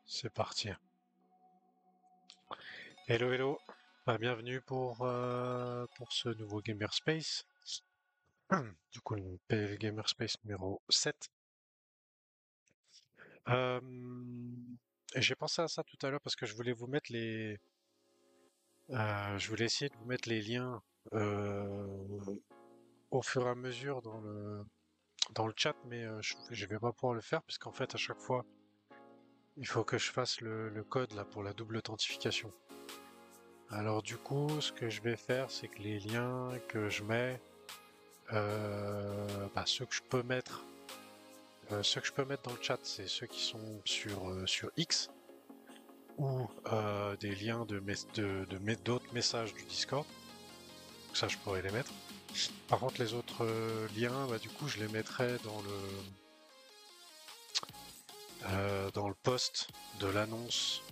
C'est parti. Hello, hello. Bienvenue pour ce nouveau Gamerspace. Du coup, le PL Gamerspace numéro 7. Euh, et j'ai pensé à ça tout à l'heure parce que je voulais vous mettre je voulais essayer de vous mettre les liens euh, au fur et à mesure dans le chat, mais je vais pas pouvoir le faire puisqu'en fait, à chaque fois, il faut que je fasse le code là pour la double authentification. Alors du coup, ce que je vais faire, c'est que les liens que je mets, ceux que je peux mettre dans le chat, c'est ceux qui sont sur X ou des liens d'autres messages du Discord. Donc ça, je pourrais les mettre. Par contre, les autres liens, du coup, je les mettrai dans le post de l'annonce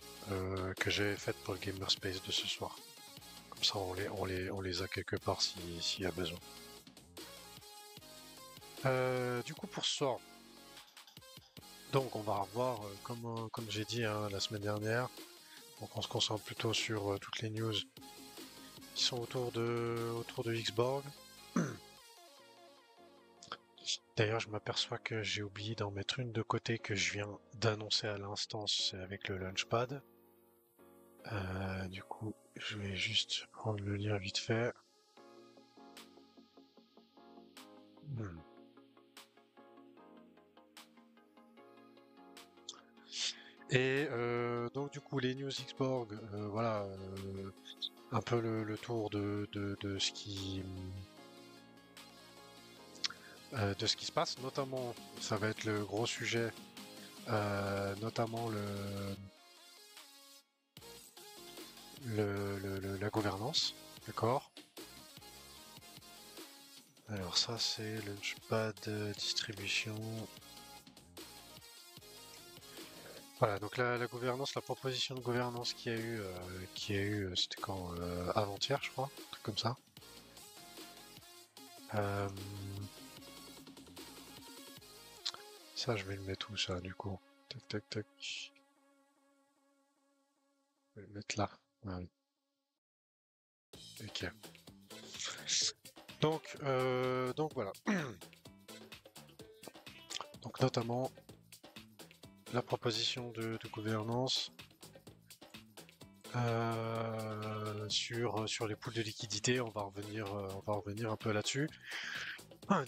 que j'ai faite pour le Gamerspace de ce soir. Comme ça, on les a quelque part s'il y a besoin. Du coup, pour ce soir, donc on va revoir, comme j'ai dit hein, la semaine dernière, donc on se concentre plutôt sur toutes les news qui sont autour de Xborg. D'ailleurs, je m'aperçois que j'ai oublié d'en mettre une de côté que je viens d'annoncer à l'instant, c'est avec le Launchpad. Du coup, je vais juste prendre le lien vite fait. Hmm. Et donc du coup, les news Xborg, voilà, un peu le tour de de ce qui se passe, notamment, ça va être le gros sujet, notamment la gouvernance, d'accord? Alors ça c'est Launchpad distribution. Voilà, donc la gouvernance, la proposition de gouvernance qu'il y a eu, c'était quand avant-hier, je crois, un truc comme ça. Euh, Ça, je vais le mettre où ça, du coup? Tac, tac, tac. Je vais le mettre là. Ah oui. Ok. Donc voilà. Donc notamment la proposition de gouvernance sur les poules de liquidité. On va revenir un peu là-dessus.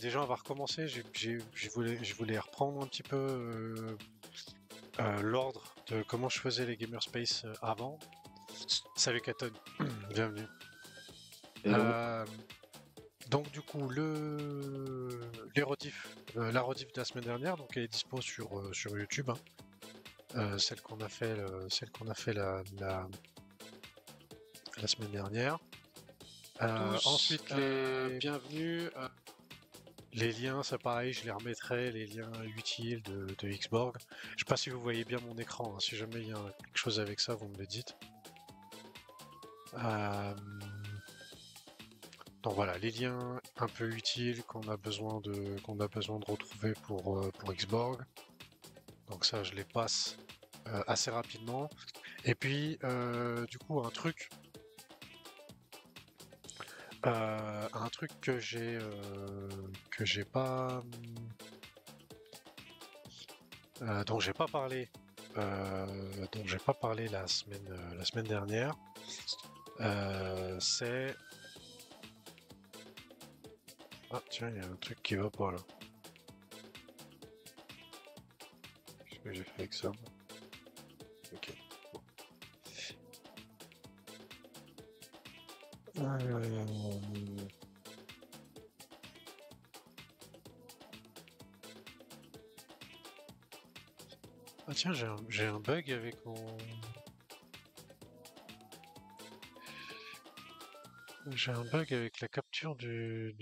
Déjà, on va recommencer. Je voulais reprendre un petit peu l'ordre de comment je faisais les Gamerspace avant. Salut Katon, bienvenue. Hello. Euh, donc du coup, les la rediff de la semaine dernière, donc elle est dispo sur YouTube, hein. Celle qu'on a fait la semaine dernière. Tous, Ensuite, bienvenue. les liens, ça pareil, je les remettrai, les liens utiles de Xborg. Je sais pas si vous voyez bien mon écran, hein. Si jamais il y a quelque chose avec ça, vous me le dites. Euh, donc voilà, les liens un peu utiles qu'on a besoin de retrouver pour Xborg. Donc ça, je les passe assez rapidement. Et puis, du coup, un truc que j'ai pas dont j'ai pas parlé la semaine dernière, c'est ah tiens il y a un truc qui va pas là. Qu'est-ce que j'ai fait avec ça? Ok. Ah tiens j'ai un bug avec mon j'ai un bug avec la capture du...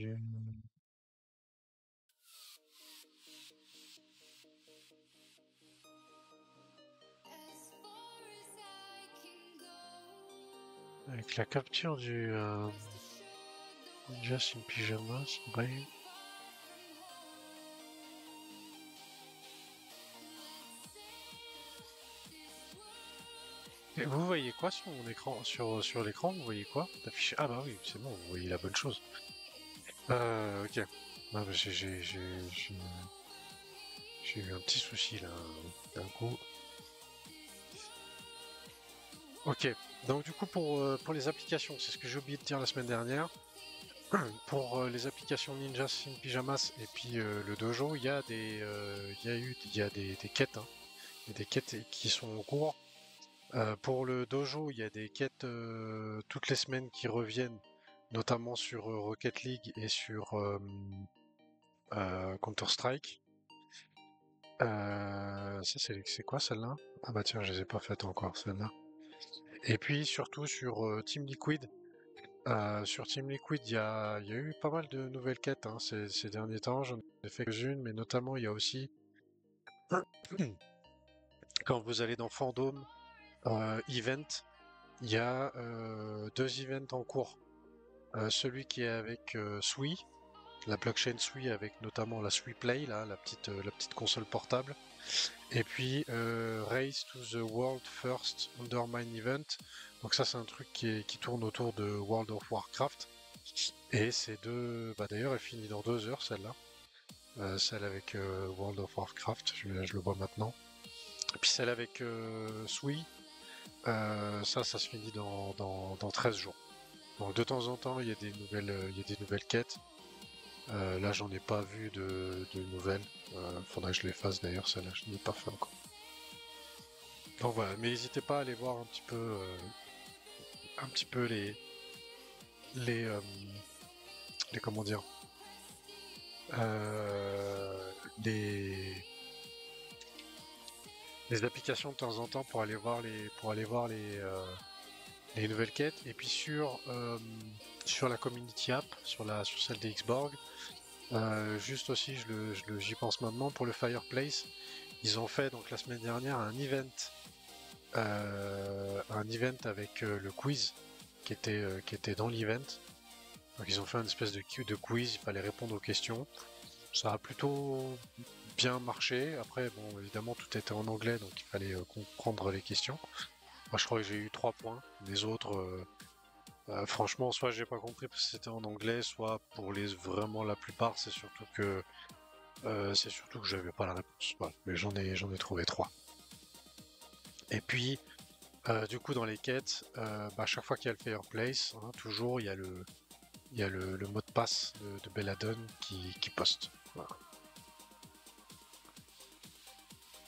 avec la capture du Just in Pyjamas, ouais. Et vous voyez quoi sur mon écran, sur l'écran, vous voyez quoi d'affiché? Ah bah oui, c'est bon, vous voyez la bonne chose. Ok. Non, bah, j'ai eu un petit souci là, d'un coup. Ok. Donc du coup pour les applications, c'est ce que j'ai oublié de dire la semaine dernière. Pour les applications Ninja Sin Pyjamas et puis le dojo, il y a des quêtes, hein. Il y a des quêtes qui sont en cours. Pour le dojo, il y a des quêtes toutes les semaines qui reviennent, notamment sur Rocket League et sur Counter-Strike. Ça, c'est quoi celle-là? Ah bah tiens, je les ai pas faites encore, celle-là. Et puis surtout sur Team Liquid. Sur Team Liquid, il y a eu pas mal de nouvelles quêtes hein, ces derniers temps. J'en ai fait quelques-unes, mais notamment il y a aussi quand vous allez dans Fandom Event, il y a deux events en cours. Celui qui est avec Sui, la blockchain Sui avec notamment la Sui Play, là, la petite console portable. Et puis Race to the World First Undermine Event. Donc ça c'est un truc qui tourne autour de World of Warcraft. Et c'est deux. Bah d'ailleurs elle finit dans 2 heures celle-là. Celle avec World of Warcraft, je le vois maintenant. Et puis celle avec Sui, ça se finit dans 13 jours. Donc de temps en temps il y a il y a des nouvelles quêtes. Là, j'en ai pas vu de nouvelles. Faudrait que je les fasse d'ailleurs, celle-là, je n'ai pas fait encore. Donc voilà, mais n'hésitez pas à aller voir un petit peu les, euh, les comment dire, euh, les, les applications de temps en temps pour aller voir les nouvelles quêtes. Et puis sur la community app, sur celle des Xborg, juste aussi, j'y pense maintenant pour le Fireplace. Ils ont fait donc la semaine dernière un event avec le quiz qui était dans l'event. Donc ils ont fait une espèce de quiz, il fallait répondre aux questions. Ça a plutôt bien marché. Après, bon, évidemment, tout était en anglais, donc il fallait comprendre les questions. Moi, je crois que j'ai eu 3 points. Les autres, franchement, soit j'ai pas compris parce que c'était en anglais, soit pour les vraiment la plupart, c'est surtout que j'avais pas la réponse. Voilà. Mais j'en ai trouvé 3. Et puis, du coup, dans les quêtes, bah, chaque fois qu'il y a le Fireplace, hein, toujours il y a le mot de passe de Belladone qui poste. Voilà.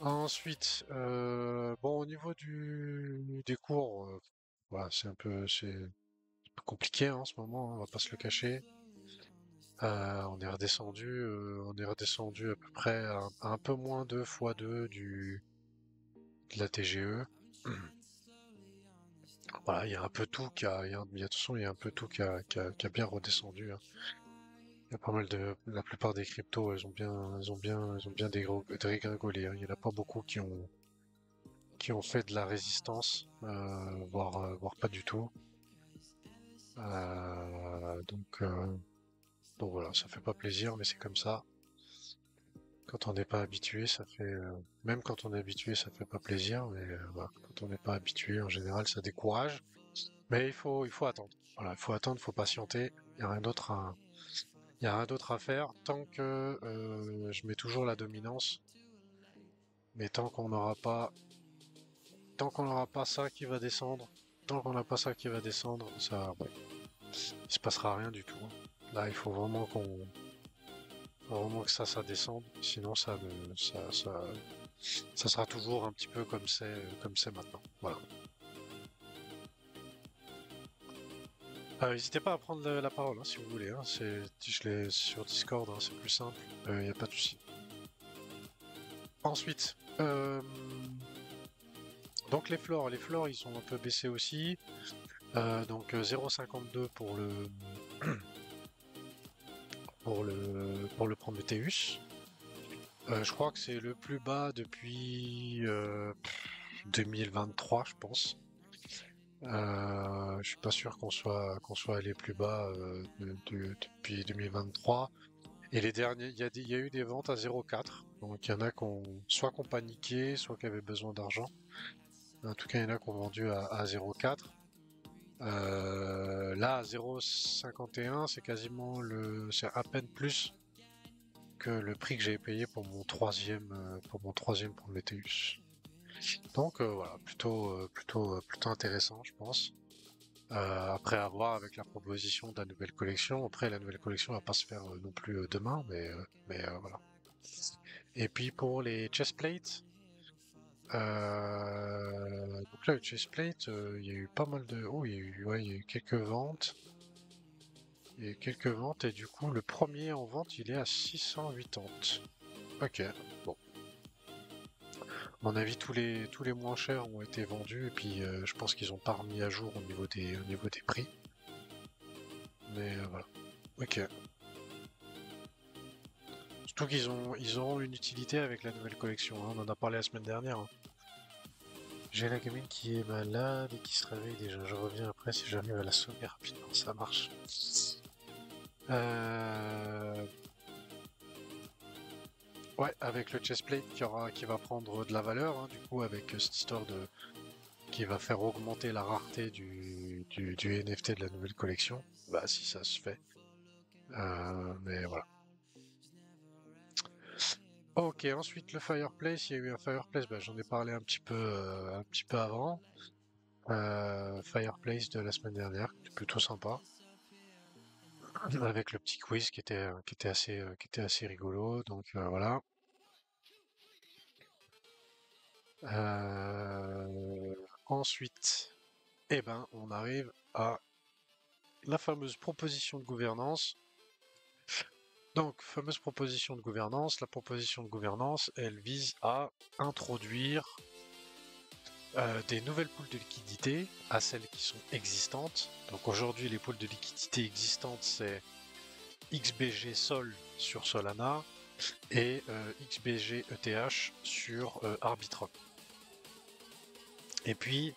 Ensuite, bon, au niveau des cours, voilà, c'est compliqué hein, en ce moment, hein, on va pas se le cacher. On est redescendu à peu près à un peu moins de x2 de la TGE. Voilà, il y a un peu tout de toute façon, il y a un peu tout qui a bien redescendu, hein. Il y a pas mal la plupart des cryptos, elles ont bien dégringolé, hein. Il y en a pas beaucoup qui ont fait de la résistance, voire pas du tout. Donc voilà, ça fait pas plaisir, mais c'est comme ça. Quand on n'est pas habitué, même quand on est habitué, ça fait pas plaisir, mais voilà, quand on n'est pas habitué, en général, ça décourage. Mais il faut attendre. Voilà, il faut attendre, il faut patienter. Il y a rien d'autre il y a rien d'autre à faire. Tant que je mets toujours la dominance, mais tant qu'on n'aura pas ça qui va descendre, tant qu'on n'a pas ça qui va descendre, il se passera rien du tout. Là, il faut vraiment que ça descende. Sinon, ça sera toujours un petit peu comme c'est maintenant. Voilà. N'hésitez pas à prendre la parole hein, si vous voulez. Hein. Je l'ai sur Discord, hein, c'est plus simple. Il n'y a pas de souci. Ensuite, donc les floors, ils sont un peu baissés aussi. Donc 0,52 pour le Prometheus. Je crois que c'est le plus bas depuis 2023, je pense. Je suis pas sûr qu'on soit allé plus bas depuis 2023. Et les derniers, il y a eu des ventes à 0,4. Donc il y en a soit qui ont paniqué, soit qui avaient besoin d'argent. En tout cas, il y en a qui ont vendu à 0,4. Là, à 0,51, c'est quasiment c'est à peine plus que le prix que j'avais payé pour mon troisième Prometheus. Donc voilà, plutôt intéressant, je pense. Après avoir avec la proposition de la nouvelle collection. Après, la nouvelle collection va pas se faire non plus demain, mais voilà. Et puis pour les chestplates, donc là, le chestplate, il y a eu pas mal de... Oh, il y a eu quelques ventes. Il y a eu quelques ventes et du coup, le premier en vente, il est à 680. Ok, bon. À mon avis, tous les moins chers ont été vendus et puis je pense qu'ils ont pas remis à jour au niveau des prix. Mais voilà. Ok. Surtout ils auront une utilité avec la nouvelle collection, hein. On en a parlé la semaine dernière, hein. J'ai la gamine qui est malade et qui se réveille déjà. Je reviens après si j'arrive à la sauver rapidement, ça marche. Ouais, avec le chestplate qui va prendre de la valeur, hein, du coup, avec cette histoire qui va faire augmenter la rareté du NFT de la nouvelle collection. Bah, si ça se fait. Mais voilà. Ok, ensuite le fireplace, il y a eu un fireplace, bah, j'en ai parlé un petit peu avant. Fireplace de la semaine dernière, qui était plutôt sympa. Avec le petit quiz qui était assez rigolo, donc voilà. Ensuite, eh ben, on arrive à la fameuse proposition de gouvernance. Donc, fameuse proposition de gouvernance. La proposition de gouvernance, elle vise à introduire des nouvelles poules de liquidité à celles qui sont existantes. Donc aujourd'hui, les poules de liquidité existantes, c'est XBG Sol sur Solana et XBG ETH sur Arbitrum. Et puis,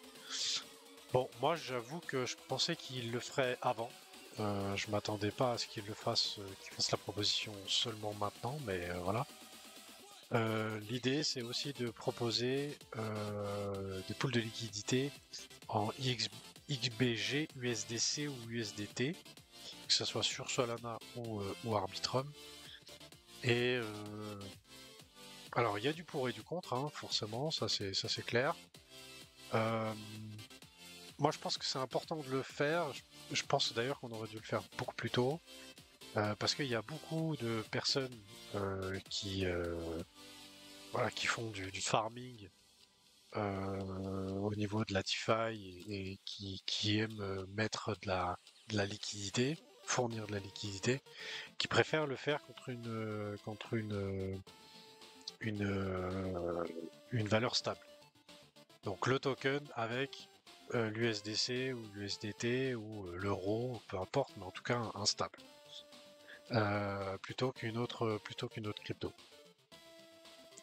bon, moi j'avoue que je pensais qu'il le ferait avant. Je m'attendais pas à ce qu'il fasse la proposition seulement maintenant, mais voilà. L'idée, c'est aussi de proposer des poules de liquidité en XBG, USDC ou USDT, que ce soit sur Solana ou Arbitrum. Et alors, il y a du pour et du contre, hein, forcément, ça c'est clair. Moi, je pense que c'est important de le faire. Je pense d'ailleurs qu'on aurait dû le faire beaucoup plus tôt, parce qu'il y a beaucoup de personnes qui font du farming au niveau de la DeFi et qui aiment mettre de la liquidité, fournir de la liquidité, qui préfèrent le faire contre une valeur stable. Donc le token avec l'USDC ou l'USDT ou l'euro, peu importe, mais en tout cas un stable, plutôt qu'une autre crypto.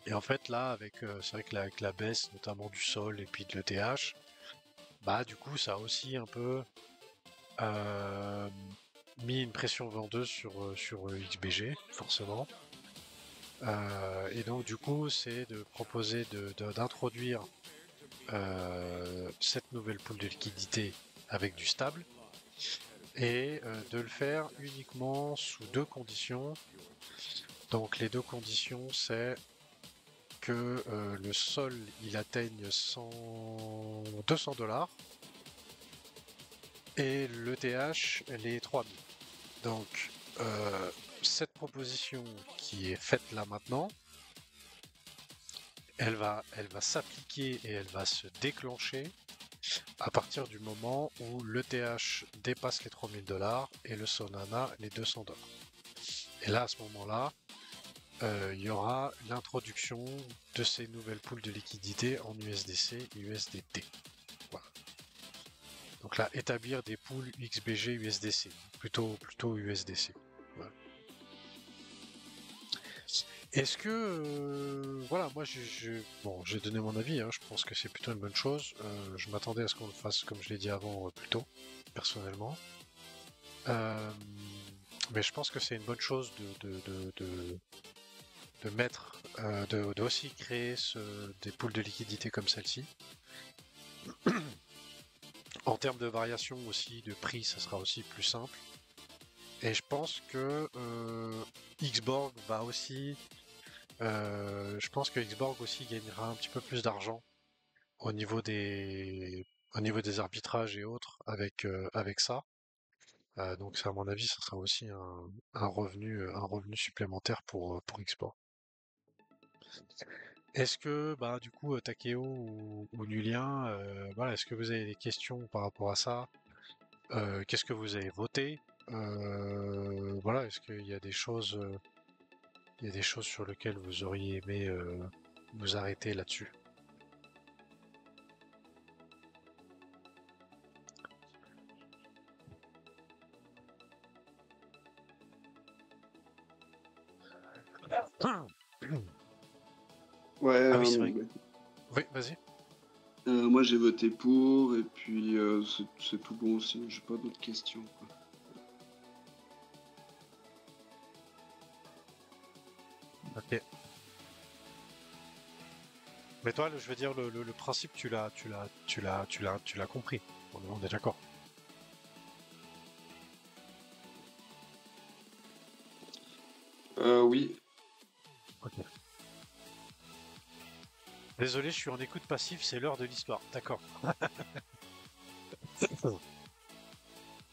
Et en fait là, c'est vrai que avec la baisse notamment du sol et puis de l'ETH, bah du coup ça a aussi un peu mis une pression vendeuse sur XBG, forcément. Et donc du coup c'est de proposer d'introduire cette nouvelle pool de liquidité avec du stable et de le faire uniquement sous deux conditions. Donc les deux conditions, c'est que le sol il atteigne 200 $ et l'ETH les 3000. Donc cette proposition qui est faite là maintenant, elle va s'appliquer et elle va se déclencher à partir du moment où l'ETH dépasse les 3000 $ et le Solana les 200 $. Et là, à ce moment-là, il y aura l'introduction de ces nouvelles poules de liquidité en USDC et USDT. Voilà. Donc là, établir des poules XBG USDC, plutôt USDC. Voilà. Est-ce que voilà, moi j'ai donné mon avis, hein, je pense que c'est plutôt une bonne chose. Je m'attendais à ce qu'on le fasse comme je l'ai dit avant plus tôt, personnellement. Mais je pense que c'est une bonne chose de mettre, de aussi créer des poules de liquidité comme celle-ci. En termes de variation aussi, de prix, ça sera aussi plus simple. Et je pense que Xborg va aussi... je pense que Xborg aussi gagnera un petit peu plus d'argent au niveau des arbitrages et autres avec ça. Donc ça, à mon avis, ça sera aussi un revenu supplémentaire pour Xborg. Est-ce que, bah, du coup, Takeo ou Nulien, voilà, est-ce que vous avez des questions par rapport à ça? Qu'est-ce que vous avez voté? Voilà, est-ce qu'il y a des choses, sur lesquelles vous auriez aimé vous arrêter là-dessus? Ouais, Ah oui, c'est vrai. Oui, vas-y. moi j'ai voté pour, et puis c'est tout bon aussi, j'ai pas d'autres questions, quoi. Ok. Mais toi, je veux dire, le principe, tu l'as compris. On est d'accord. Oui. Ok. Désolé, je suis en écoute passive, c'est l'heure de l'histoire. D'accord.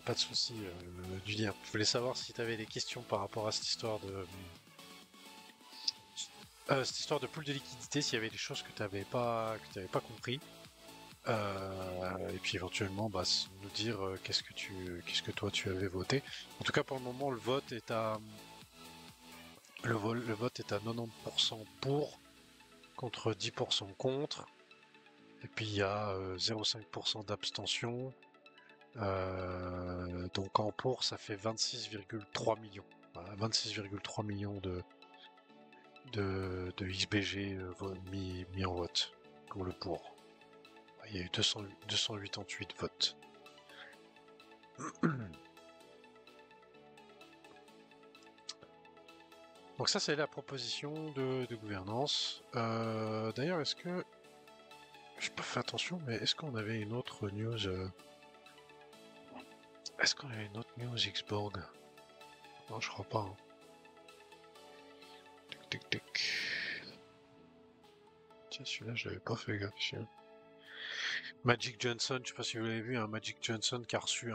Pas de souci, Julien. Je voulais savoir si tu avais des questions par rapport à cette histoire de pool de liquidité, s'il y avait des choses que tu n'avais pas compris. Et puis éventuellement, bah, nous dire qu'est-ce que toi tu avais voté. En tout cas, pour le moment, le vote est à 90% pour contre 10% contre. Et puis il y a 0,5% d'abstention. Donc en pour, ça fait 26,3 millions. Voilà, 26,3 millions de XBG mis en vote pour le pour. Il y a eu 288 votes. Donc ça, c'est la proposition de gouvernance. D'ailleurs, est-ce que... Je pas fait attention, mais est-ce qu'on avait une autre news Est-ce qu'on avait une autre news Xborg? Non, je crois pas. Hein. Tic, tic, tic. Tiens, celui-là, je l'avais pas fait gaffe. Magic Johnson, je sais pas si vous l'avez vu, un Magic Johnson qui a reçu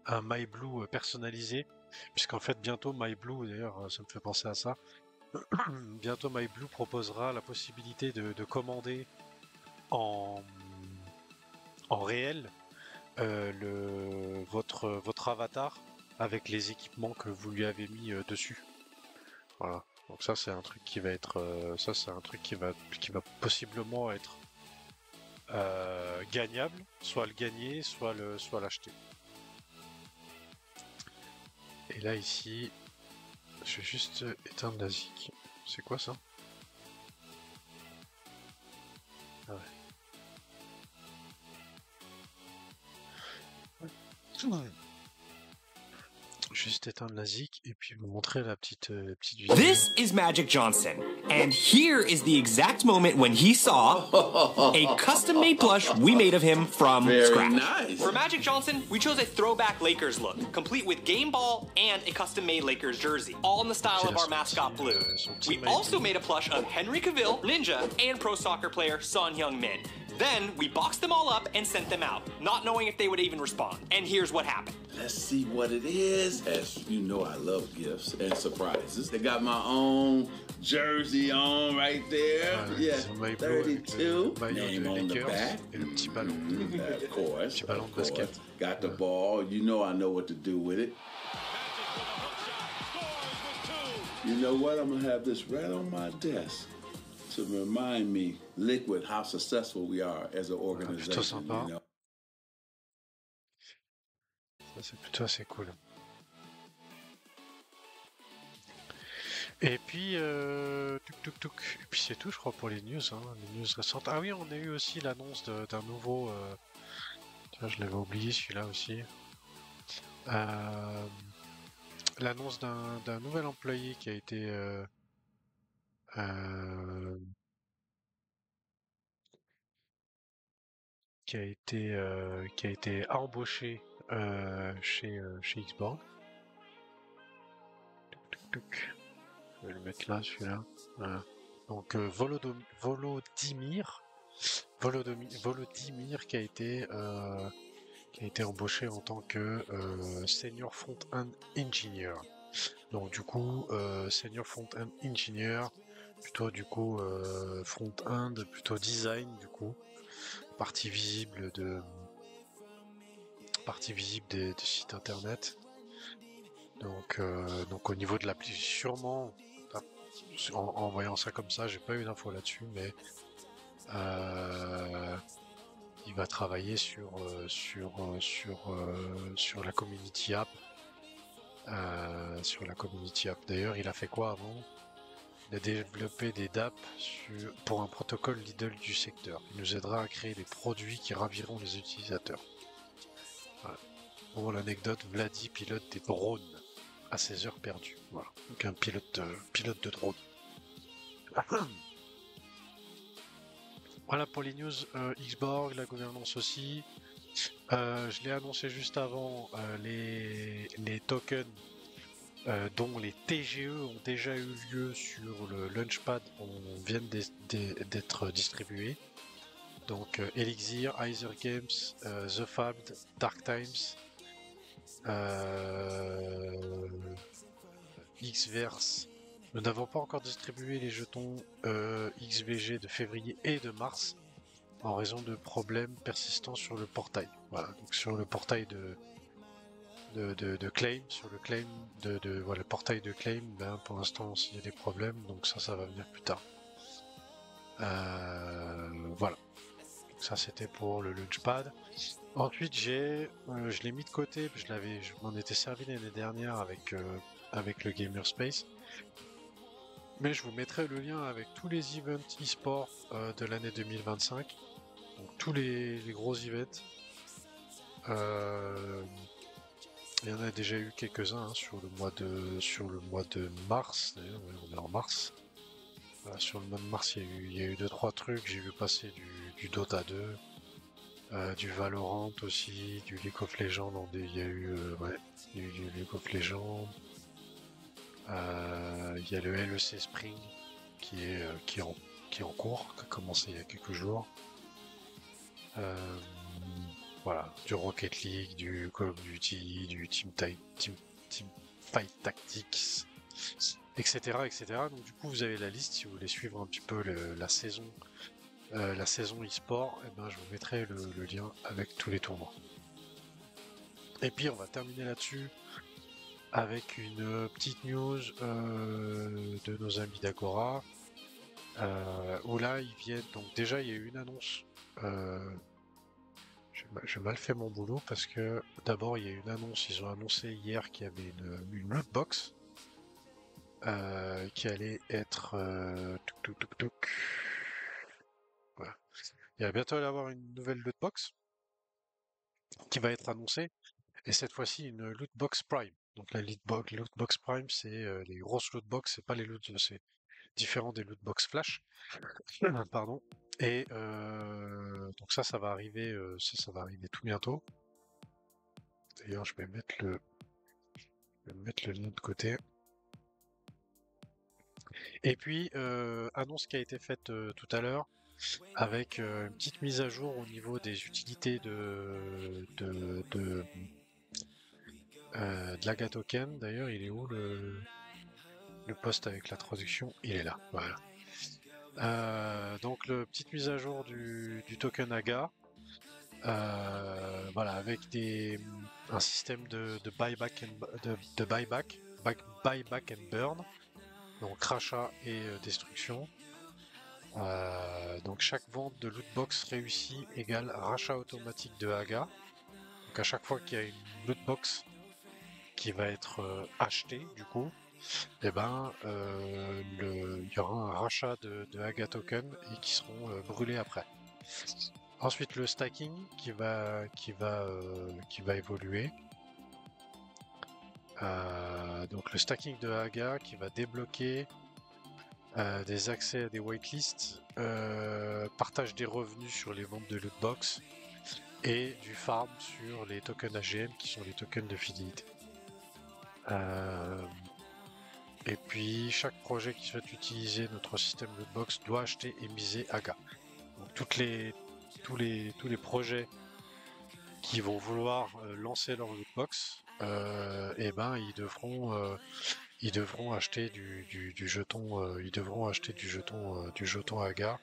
un MyBlue personnalisé. Puisqu'en fait, bientôt MyBlue, d'ailleurs, ça me fait penser à ça. Bientôt MyBlue proposera la possibilité de commander en réel votre avatar avec les équipements que vous lui avez mis dessus. Voilà. Donc ça c'est un truc qui va être qui va possiblement être gagnable, soit le gagner, soit l'acheter. Et là ici, je vais juste éteindre la zik. C'est quoi ça? Ah ouais. Juste éteindre la zik et puis vous montrer la petite vidéo. This is Magic Johnson, and here is the exact moment when he saw a custom-made plush we made of him from scratch. Nice. For Magic Johnson, we chose a throwback Lakers look, complete with game ball and a custom-made Lakers jersey, all in the style of our mascot blue. We also made a plush of Henry Cavill, Ninja, and pro soccer player Son Heung-min. Then we boxed them all up and sent them out, not knowing if they would even respond. And here's what happened. Let's see what it is. As you know, I love gifts and surprises. They got my own jersey on right there. Yeah, 32. Name on the back. Of course. Got the ball. You know I know what to do with it. You know what? I'm going to have this right on my desk to remind me, Liquid, how successful we are as an organization. You know? Ça c'est plutôt assez cool. Et puis, Et puis c'est tout, je crois, pour les news, hein, les news récentes. Ah oui, on a eu aussi l'annonce d'un nouveau. Tiens, je l'avais oublié celui-là aussi. L'annonce d'un nouvel employé qui a été. qui a été embauché chez Xborg. Je vais le mettre là, celui-là. Voilà. Donc Volodymyr qui a été embauché en tant que senior front-end engineer. Donc du coup, senior front-end engineer, plutôt du coup front-end, plutôt design du coup, partie visible des sites internet. Donc au niveau de l'appli, sûrement, en voyant ça comme ça, j'ai pas eu d'infos là-dessus, mais il va travailler sur la community app. D'ailleurs, il a fait quoi avant? Il a développé des DApp pour un protocole Lidl du secteur. Il nous aidera à créer des produits qui raviront les utilisateurs. Voilà. Pour l'anecdote, Vladi pilote des drones à ses heures perdues. Voilà. Donc un pilote de drone. Voilà pour les news Xborg, la gouvernance aussi. Je l'ai annoncé juste avant, les tokens dont les TGE ont déjà eu lieu sur le Launchpad viennent d'être distribués. Donc Elixir, Either Games, The Fabbed, Dark Times, Xverse. Nous n'avons pas encore distribué les jetons XVG de février et de mars en raison de problèmes persistants sur le portail. Voilà, donc sur le portail de claim, sur le claim le portail de claim, ben pour l'instant il y a des problèmes, donc ça va venir plus tard. Voilà. Donc ça c'était pour le Launchpad. Ensuite je l'ai mis de côté, je m'en étais servi l'année dernière avec le Gamerspace. Mais je vous mettrai le lien avec tous les events e-sport de l'année 2025. Donc tous les gros events. Il y en a déjà eu quelques-uns sur le mois de mars. D'ailleurs, ouais, on est en mars. Voilà, sur le mois de mars, il y a eu 2-3 trucs. J'ai vu passer du Dota 2, du Valorant aussi, du League of Legends. Il y a eu du League of Legends. Il y a le LEC Spring qui est en cours, qui a commencé il y a quelques jours. Voilà, du Rocket League, du Call of Duty, du Team Fight Tactics, etc., etc. Donc du coup, vous avez la liste si vous voulez suivre un petit peu la saison e-sport. Et ben, je vous mettrai le lien avec tous les tournois. Et puis, on va terminer là-dessus avec une petite news de nos amis d'Agora, où là ils viennent, donc déjà il y a eu une annonce, j'ai mal fait mon boulot parce que d'abord il y a eu une annonce, ils ont annoncé hier qu'il y avait une lootbox qui allait être voilà. Il va bientôt y avoir une nouvelle lootbox qui va être annoncée, et cette fois-ci une lootbox Prime. Donc la lootbox Prime, c'est les grosses lootbox, c'est pas les c'est différent des lootbox Flash. Pardon. Et donc ça va arriver, ça va arriver tout bientôt. D'ailleurs, je vais mettre le lien de côté. Et puis annonce qui a été faite tout à l'heure, avec une petite mise à jour au niveau des utilités de l'Aga Token. D'ailleurs, il est où le post avec la traduction? Il est là, voilà. Donc le petite mise à jour du token Aga, voilà, avec un système de buyback and burn, donc rachat et destruction. Donc chaque vente de lootbox réussie égale rachat automatique de Aga. Donc à chaque fois qu'il y a une lootbox qui va être achetée, du coup, et ben il y aura un rachat de Aga token et qui seront brûlés après. Ensuite le stacking qui va évoluer. Donc le stacking de Aga qui va débloquer des accès à des whitelists, partage des revenus sur les ventes de lootbox et du farm sur les tokens AGM qui sont les tokens de fidélité. Et puis chaque projet qui souhaite utiliser notre système lootbox doit acheter et miser AGA. Donc tous les projets qui vont vouloir lancer leur lootbox, et ben ils devront acheter du jeton, ils devront acheter du jeton AGA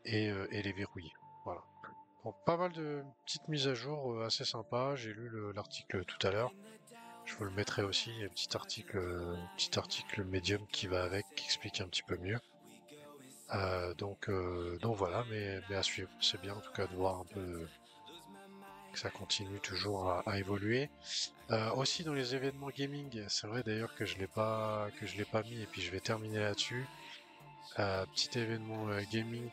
et les verrouiller. Voilà. Donc pas mal de petites mises à jour assez sympas. J'ai lu l'article tout à l'heure. Je vous le mettrai aussi, un petit article Medium qui va avec, qui explique un petit peu mieux. Donc voilà, mais à suivre. C'est bien en tout cas de voir un peu que ça continue toujours à évoluer. Aussi dans les événements gaming, c'est vrai d'ailleurs que je l'ai pas mis et puis je vais terminer là-dessus. Petit événement gaming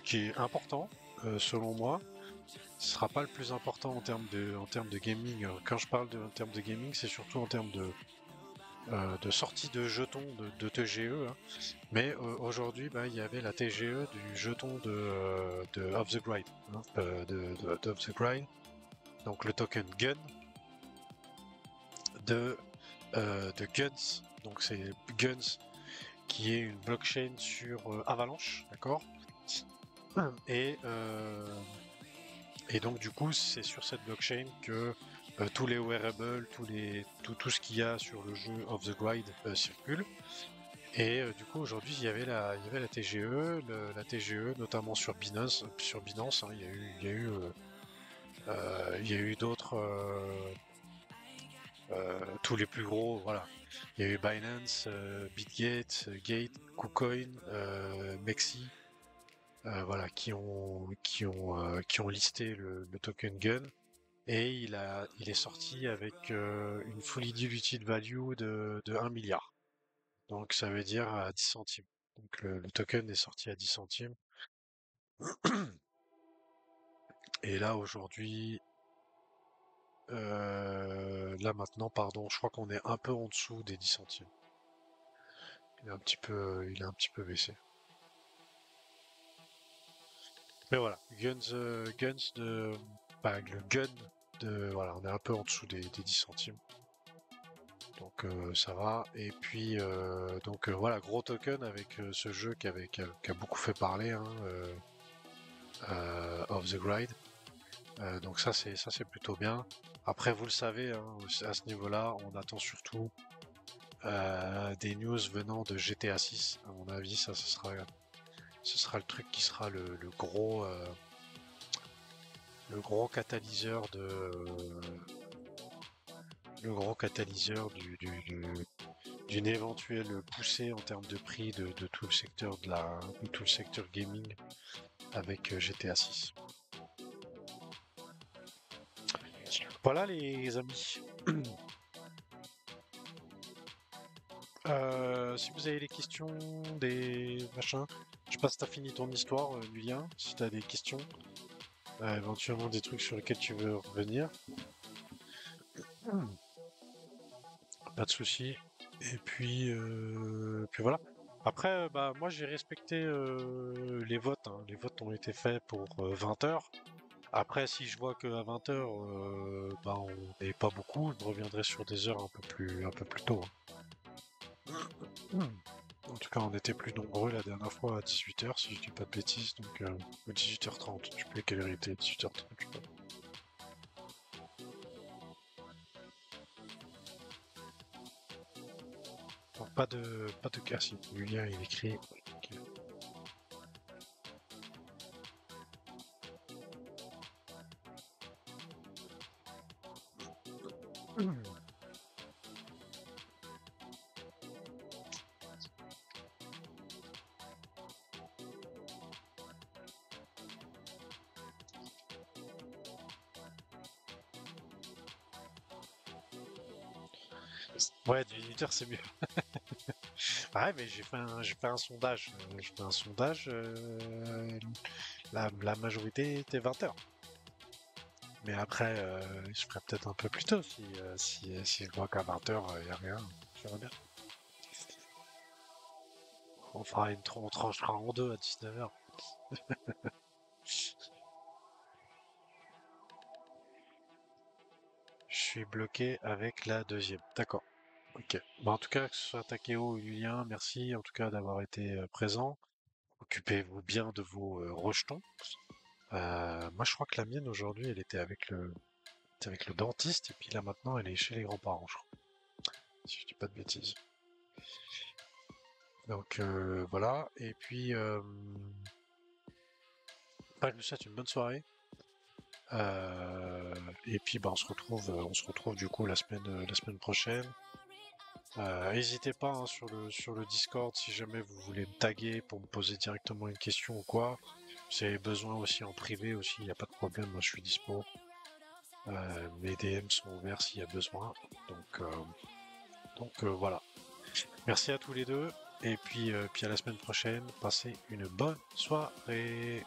qui est important selon moi. Ce sera pas le plus important en termes de gaming. Quand je parle en termes de gaming, c'est surtout en termes de sortie de jetons de TGE. Hein. Mais aujourd'hui, il y avait la TGE du jeton de Of the Grind, hein, de Of the Grind. Donc le token Gun de Guns. Donc c'est Guns qui est une blockchain sur Avalanche, d'accord. Et donc du coup, c'est sur cette blockchain que tous les wearables, tout ce qu'il y a sur le jeu Of the Grind circule. Et du coup, aujourd'hui, il y avait la TGE, la TGE notamment sur Binance. Hein, il y a eu d'autres, tous les plus gros, voilà. Il y a eu Binance, Bitgate, Gate, KuCoin, Mexi. Voilà, qui ont listé le token Gun, et il est sorti avec une fully diluted value de 1 milliard. Donc ça veut dire à 10 centimes. Donc le token est sorti à 10 centimes. Et là aujourd'hui, là maintenant, pardon, je crois qu'on est un peu en dessous des 10 centimes. Il a un petit peu baissé. Mais voilà, le gun voilà, on est un peu en dessous des 10 centimes. Donc ça va. Et puis voilà, gros token avec ce jeu qui a beaucoup fait parler, hein, Of the Grind. Donc ça c'est plutôt bien. Après vous le savez, hein, à ce niveau-là, on attend surtout des news venant de GTA 6. À mon avis, ce sera le truc qui sera le gros catalyseur d'une éventuelle poussée en termes de prix de tout le secteur tout le secteur gaming avec GTA 6. Voilà les amis. Si vous avez des questions, des machins, je sais pas si t'as fini ton histoire, Julien, si t'as des questions, éventuellement des trucs sur lesquels tu veux revenir. Pas de souci. Et puis voilà. Après, moi j'ai respecté les votes. Hein. Les votes ont été faits pour 20h. Après, si je vois qu'à 20h, on n'est pas beaucoup, je reviendrai sur des heures un peu plus tôt. Hein. En tout cas, on était plus nombreux la dernière fois à 18h, si je dis pas de bêtises, donc 18h30. Je sais plus quelle heure il était, 18h30, je sais pas. Donc, pas de cas, si Julien il écrit. Okay. Ouais, 18h c'est mieux. Ouais, mais j'ai fait un sondage. La majorité était 20h. Mais après, je ferai peut-être un peu plus tôt si je vois qu'à 20h, il n'y a rien. Ça va bien. On tranchera en deux à 19h. Je suis bloqué avec la deuxième. D'accord. Ok. Bon, en tout cas, que ce soit Takeo ou Julien, merci en tout cas d'avoir été présent. Occupez-vous bien de vos rejetons. Moi, je crois que la mienne aujourd'hui, elle était avec le dentiste et puis là maintenant, elle est chez les grands-parents, je crois. Si je dis pas de bêtises. Donc voilà. Et puis, je vous souhaite une bonne soirée. Et puis on se retrouve du coup la semaine prochaine. N'hésitez pas hein, sur le Discord si jamais vous voulez me taguer pour me poser directement une question ou quoi. Si vous avez besoin aussi en privé aussi, il n'y a pas de problème, moi je suis dispo. Mes DM sont ouverts s'il y a besoin. Donc voilà. Merci à tous les deux et puis à la semaine prochaine. Passez une bonne soirée.